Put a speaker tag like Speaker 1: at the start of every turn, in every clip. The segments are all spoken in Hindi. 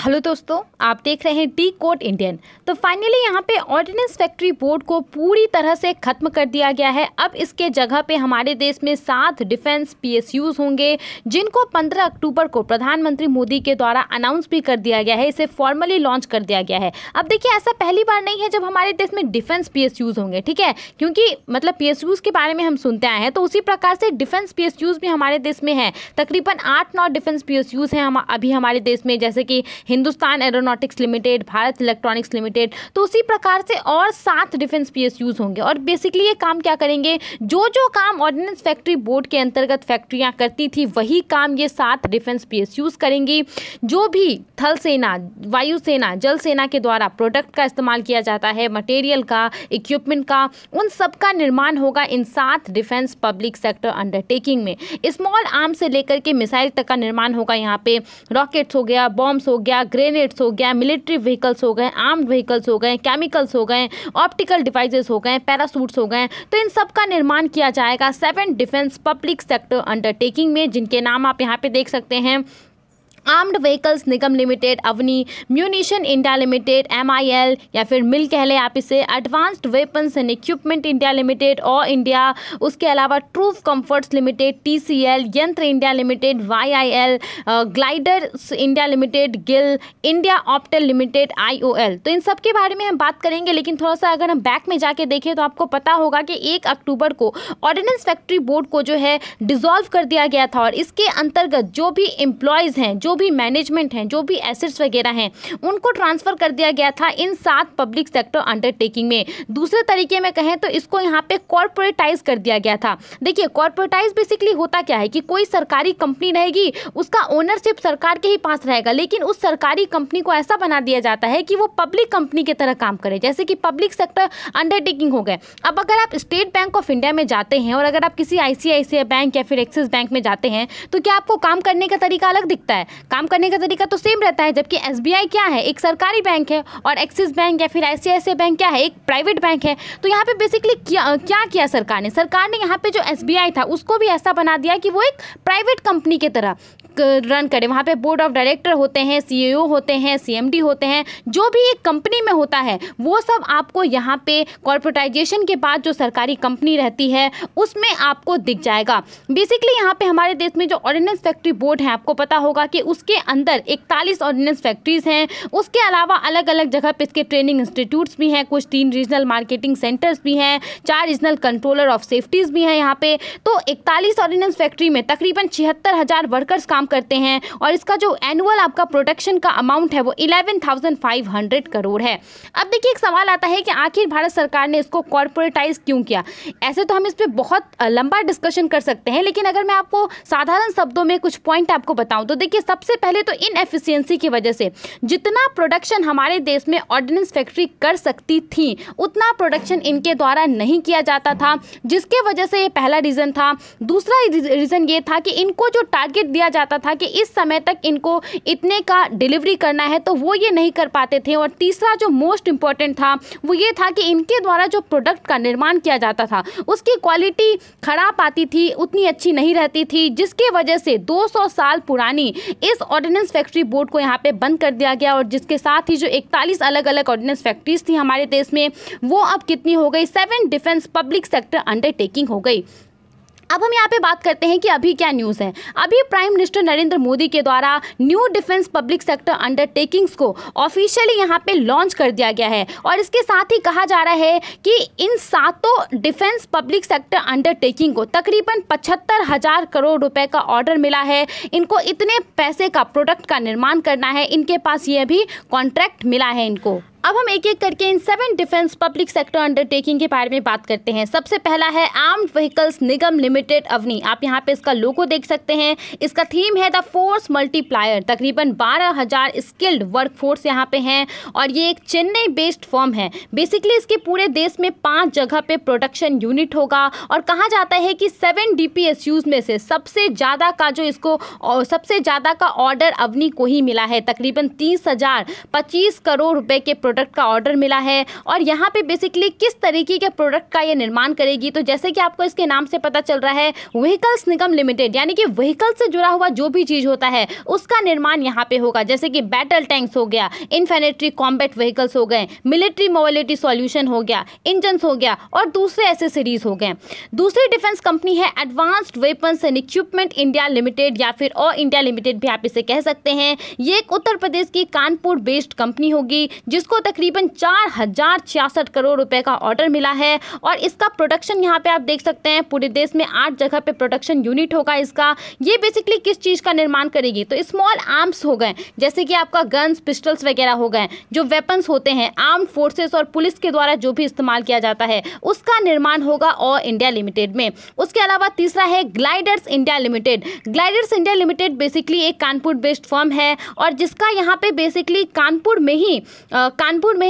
Speaker 1: हेलो दोस्तों, आप देख रहे हैं डी कोड इंडियन। तो फाइनली यहाँ पे ऑर्डिनेंस फैक्ट्री बोर्ड को पूरी तरह से खत्म कर दिया गया है। अब इसके जगह पे हमारे देश में 7 डिफेंस पीएसयूज होंगे, जिनको 15 अक्टूबर को प्रधानमंत्री मोदी के द्वारा अनाउंस भी कर दिया गया है। इसे फॉर्मली लॉन्च कर दिया गया है। अब देखिए, ऐसा पहली बार नहीं है जब हमारे देश में डिफेंस पीएसयूज होंगे, ठीक है, क्योंकि मतलब पीएसयूज के बारे में हम सुनते आए हैं, तो उसी प्रकार से डिफेंस पीएसयूज भी हमारे देश में है। तकरीबन 8-9 डिफेंस पीएसयूज हैं अभी हमारे देश में, जैसे कि Hindustan aeronautics limited, Bharat electronics limited. तो उसी प्रकार से और 7 डिफेंस पीएसयूज होंगे। और बेसिकली ये काम क्या करेंगे, जो जो काम ऑर्डिनेंस फैक्ट्री बोर्ड के अंतर्गत फैक्ट्रियां करती थी वही काम ये 7 डिफेंस पीएसयूज करेंगी। जो भी थल सेना, वायुसेना, जल सेना के द्वारा प्रोडक्ट का इस्तेमाल किया जाता है, मटेरियल का, इक्विपमेंट का, उन सब का निर्माण होगा इन 7 डिफेंस पब्लिक सेक्टर अंडरटेकिंग में। स्मॉल आर्म से लेकर के मिसाइल तक का निर्माण होगा। यहाँ पे रॉकेट्स हो गया, बॉम्ब्स हो गया, ग्रेनेड्स हो गया, मिलिट्री व्हीकल्स हो गए, आर्म्ड व्हीकल्स हो गए, केमिकल्स हो गए, ऑप्टिकल डिवाइसेस हो गए, पैरासूट्स हो गए। तो इन सब का निर्माण किया जाएगा 7 डिफेंस पब्लिक सेक्टर अंडरटेकिंग में, जिनके नाम आप यहाँ पे देख सकते हैं। Armed vehicles Nigam limited Avani, munition India limited MIL, या फिर मिल कह लें आप इसे, advanced weapons and equipment India limited और इंडिया, उसके अलावा troop comforts limited TCL, Yantra India limited YIL, gliders India limited GIL, India Optel limited IOL। तो इन सब के बारे में हम बात करेंगे, लेकिन थोड़ा सा अगर हम बैक में जाके देखें तो आपको पता होगा कि 1 अक्टूबर को ऑर्डिनेंस फैक्ट्री बोर्ड को जो है डिसॉल्व कर दिया गया था। और इसके अंतर्गत जो भी एम्प्लॉयज़ हैं, जो भी मैनेजमेंट हैं, जो भी एसेट्स वगैरह हैं, उनको ट्रांसफर कर दिया गया था इन 7 पब्लिक सेक्टर अंडरटेकिंग में। दूसरे तरीके में कहें तो इसको यहाँ पे कॉर्पोरेटाइज कर दिया गया था। देखिए, कॉर्पोरेटाइज बेसिकली होता क्या है कि कोई सरकारी कंपनी रहेगी, उसका ओनरशिप सरकार के ही पास रहेगा, लेकिन उस सरकारी कंपनी को ऐसा बना दिया जाता है कि वो पब्लिक कंपनी की तरह काम करे, जैसे कि पब्लिक सेक्टर अंडरटेकिंग हो गए। अब अगर आप स्टेट बैंक ऑफ इंडिया में जाते हैं और अगर आप किसी ICICI बैंक या फिर एक्सिस बैंक में जाते हैं, तो क्या आपको काम करने का तरीका अलग दिखता है? काम करने का तरीका तो सेम रहता है। जबकि SBI क्या है, एक सरकारी बैंक है, और एक्सिस बैंक या फिर ICICI बैंक क्या है, एक प्राइवेट बैंक है। तो यहाँ पे बेसिकली क्या किया सरकार ने यहाँ पे जो SBI था उसको भी ऐसा बना दिया कि वो एक प्राइवेट कंपनी की तरह रन करे। वहाँ पे बोर्ड ऑफ डायरेक्टर होते हैं, CEO होते हैं, CMD होते हैं, जो भी एक कंपनी में होता है वो सब आपको यहाँ पे कॉर्पोरेटाइजेशन के बाद जो सरकारी कंपनी रहती है उसमें आपको दिख जाएगा। बेसिकली यहाँ पे हमारे देश में जो ऑर्डिनेंस फैक्ट्री बोर्ड है, आपको पता होगा कि उसके अंदर 41 ऑर्डिनेंस फैक्ट्रीज हैं। उसके अलावा अलग अलग जगह पे इसके ट्रेनिंग इंस्टीट्यूट्स भी हैं, कुछ 3 रीजनल मार्केटिंग सेंटर्स भी हैं, 4 रीजनल कंट्रोलर ऑफ सेफ्टीज भी हैं यहाँ पे। तो 41 ऑर्डिनेंस फैक्ट्री में तकरीबन 76,000 वर्कर्स काम करते हैं, और इसका जो एनुअल आपका प्रोडक्शन का अमाउंट है वो 11,500 करोड़ है। अब देखिए, एक सवाल आता है कि आखिर भारत सरकार ने इसको कॉर्पोरेटाइज क्यों किया। ऐसे तो हम इस पे बहुत लंबा डिस्कशन कर सकते हैं, लेकिन अगर मैं आपको साधारण शब्दों में कुछ पॉइंट आपको बताऊं तो देखिए, सबसे पहले तो इनएफिशिएंसी की वजह से जितना प्रोडक्शन हमारे देश में ऑर्डिनेंस फैक्ट्री कर सकती थी, उतना प्रोडक्शन इनके द्वारा नहीं किया जाता था, जिसके वजह से ये पहला रीजन था। दूसरा रीजन ये था कि इनको जो टारगेट दिया जाता था कि इस समय तक इनको इतने का डिलीवरी करना है, तो वो ये नहीं कर पाते थे। और तीसरा जो मोस्ट इंपॉर्टेंट था वो ये था कि इनके द्वारा जो प्रोडक्ट का निर्माण किया जाता था उसकी क्वालिटी खराब आती थी, उतनी अच्छी नहीं रहती थी, जिसकी वजह से 200 साल पुरानी इस ऑर्डिनेंस फैक्ट्री बोर्ड को यहाँ पे बंद कर दिया गया। और जिसके साथ ही जो 41 अलग अलग ऑर्डिनेंस फैक्ट्रीज थी हमारे देश में, वो अब कितनी हो गई, 7 डिफेंस पब्लिक सेक्टर अंडरटेकिंग हो गई। अब हम यहाँ पे बात करते हैं कि अभी क्या न्यूज़ है। अभी प्राइम मिनिस्टर नरेंद्र मोदी के द्वारा new defence public sector undertakings को ऑफिशियली यहाँ पे लॉन्च कर दिया गया है। और इसके साथ ही कहा जा रहा है कि इन 7 डिफेंस पब्लिक सेक्टर अंडरटेकिंग को तकरीबन 75,000 करोड़ रुपए का ऑर्डर मिला है। इनको इतने पैसे का प्रोडक्ट का निर्माण करना है, इनके पास ये भी कॉन्ट्रैक्ट मिला है इनको। अब हम एक एक करके इन 7 डिफेंस पब्लिक सेक्टर अंडरटेकिंग के बारे में बात करते हैं। सबसे पहला है armed vehicles Nigam limited Avani. आप यहाँ पे इसका लोगो देख सकते हैं। इसका थीम है द फोर्स मल्टीप्लायर। तकरीबन 12,000 स्किल्ड वर्कफोर्स यहाँ पे हैं, और ये एक चेन्नई बेस्ड फर्म है। बेसिकली इसके पूरे देश में 5 जगह पे प्रोडक्शन यूनिट होगा। और कहा जाता है कि 7 DPSUs में से सबसे ज़्यादा का ऑर्डर अवनी को ही मिला है। तकरीबन 30,025 करोड़ रुपए के प्रोडक्ट का ऑर्डर मिला है और यहाँ पे बेसिकली किस तरीके के प्रोडक्ट का ये निर्माण करेगी। तो जैसे कि आपको इसके नाम से पता चल रहा है, व्हीकल्स निगम लिमिटेड, यानी कि व्हीकल से जुड़ा हुआ जो भी चीज होता है उसका निर्माण यहाँ पे होगा, जैसे कि बैटल टैंक्स हो गया, इन्फेंट्री कॉम्बैट व्हीकल्स हो गए, मिलिट्री मोबिलिटी सॉल्यूशन हो गया, इंजन हो गया और दूसरे एसेसरीज हो गए। दूसरी डिफेंस कंपनी है advanced weapons and equipment India limited या फिर ऑल इंडिया लिमिटेड भी आप इसे कह सकते हैं। ये एक उत्तर प्रदेश की कानपुर बेस्ड कंपनी होगी जिसको तकरीबन 4066 करोड़ रुपए का ऑर्डर मिला है और इसका प्रोडक्शन यहाँ पे आप देख सकते हैं पूरे देश में 8 जगह पे प्रोडक्शन यूनिट होगा इसका। ये बेसिकली किस चीज का निर्माण करेगी, तो स्मॉल आर्म्स हो गए, जैसे कि आपका गन्स, पिस्टल्स वगैरह हो गए, जो वेपन्स होते हैं आर्म्ड फोर्सेस और पुलिस के द्वारा जो भी इस्तेमाल किया जाता है उसका निर्माण होगा ऑल इंडिया लिमिटेड में। उसके अलावा तीसरा है gliders India limited. Gliders India limited basically एक कानपुर बेस्ड फर्म है और जिसका यहाँ पे बेसिकली कानपुर में ही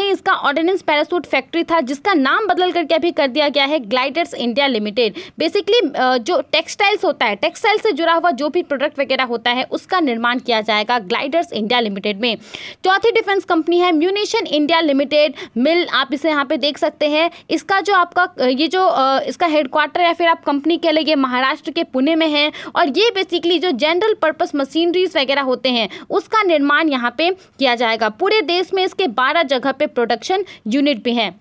Speaker 1: इसका ऑर्डिनेंस पैराशूट फैक्ट्री था, जिसका नाम बदल करके अभी कर दिया गया है ग्लाइडर्स इंडिया लिमिटेड। बेसिकली जो टेक्सटाइल्स होता है, टेक्सटाइल से जुड़ा हुआ जो भी प्रोडक्ट वगैरह होता है उसका निर्माण किया जाएगा ग्लाइडर्स इंडिया लिमिटेड में। चौथी डिफेंस कंपनी है म्यूनिशन इंडिया लिमिटेड, मिल आप इसे यहाँ पे देख सकते हैं। इसका जो आपका ये जो इसका हेडक्वार्टर या फिर आप कंपनी कह लीजिए महाराष्ट्र के पुणे में है और ये बेसिकली जो जनरल पर्पस मशीनरीज वगैरह होते हैं उसका निर्माण यहाँ पे किया जाएगा। पूरे देश में इसके 12 जगह पे प्रोडक्शन यूनिट भी हैं।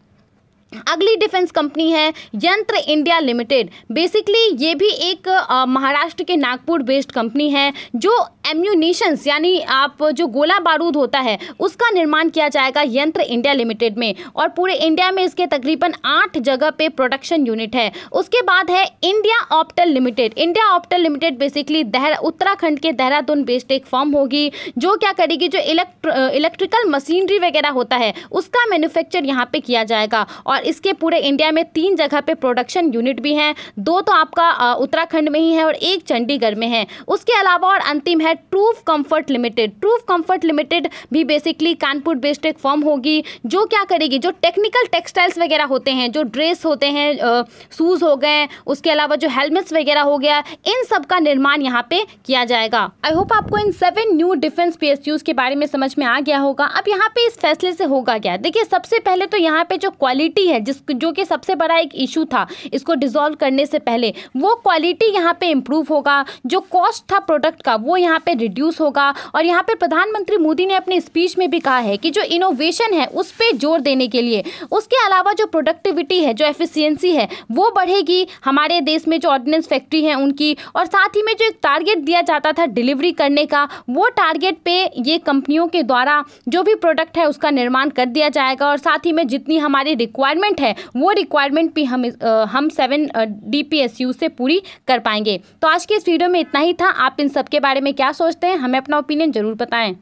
Speaker 1: अगली डिफेंस कंपनी है यंत्र इंडिया लिमिटेड। बेसिकली ये भी एक महाराष्ट्र के नागपुर बेस्ड कंपनी है जो एम्यूनिशंस यानी आप जो गोला बारूद होता है उसका निर्माण किया जाएगा यंत्र इंडिया लिमिटेड में और पूरे इंडिया में इसके तकरीबन 8 जगह पे प्रोडक्शन यूनिट है। उसके बाद है India Optel limited. India Optel limited basically Uttarakhand के देहरादून बेस्ड एक फर्म होगी जो क्या करेगी, जो इलेक्ट्रिकल मशीनरी वगैरह होता है उसका मैन्युफैक्चर यहाँ पे किया जाएगा और इसके पूरे इंडिया में 3 जगह पे प्रोडक्शन यूनिट भी हैं, 2 तो आपका उत्तराखंड में ही है और 1 चंडीगढ़ में है। उसके अलावा और अंतिम है ट्रूफ कंफर्ट लिमिटेड। ट्रूफ कंफर्ट लिमिटेड भी बेसिकली कानपुर बेस्ड एक फर्म होगी जो क्या करेगी, जो टेक्निकल टेक्सटाइल्स वगैरह होते हैं, जो ड्रेस होते हैं, शूज हो गए, उसके अलावा जो हेलमेट्स वगैरह हो गया, इन सब का निर्माण यहाँ पे किया जाएगा। आई होप आपको इन 7 न्यू डिफेंस PSUs के बारे में समझ में आ गया होगा। अब यहाँ पे इस फैसले से होगा क्या, देखिए सबसे पहले तो यहाँ पे जो क्वालिटी है जो कि सबसे बड़ा एक इशू था इसको डिसॉल्व करने से पहले, वो क्वालिटी यहाँ पे इम्प्रूव होगा। जो कॉस्ट था प्रोडक्ट का वो यहाँ पे रिड्यूस होगा और यहाँ पे प्रधानमंत्री मोदी ने अपने स्पीच में भी कहा है कि जो इनोवेशन है उस पर जोर देने के लिए, उसके अलावा जो प्रोडक्टिविटी है, जो एफिशिएंसी है वो बढ़ेगी हमारे देश में जो ऑर्डिनेंस फैक्ट्री है उनकी, और साथ ही में जो एक टारगेट दिया जाता था डिलीवरी करने का, वो टारगेट पे ये कंपनियों के द्वारा जो भी प्रोडक्ट है उसका निर्माण कर दिया जाएगा और साथ ही में जितनी हमारी रिक्वायरमेंट है वो रिक्वायरमेंट भी हम 7 DPSU से पूरी कर पाएंगे। तो आज के इस वीडियो में इतना ही था। आप इन सब के बारे में क्या सोचते हैं, हमें अपना ओपिनियन जरूर बताएं।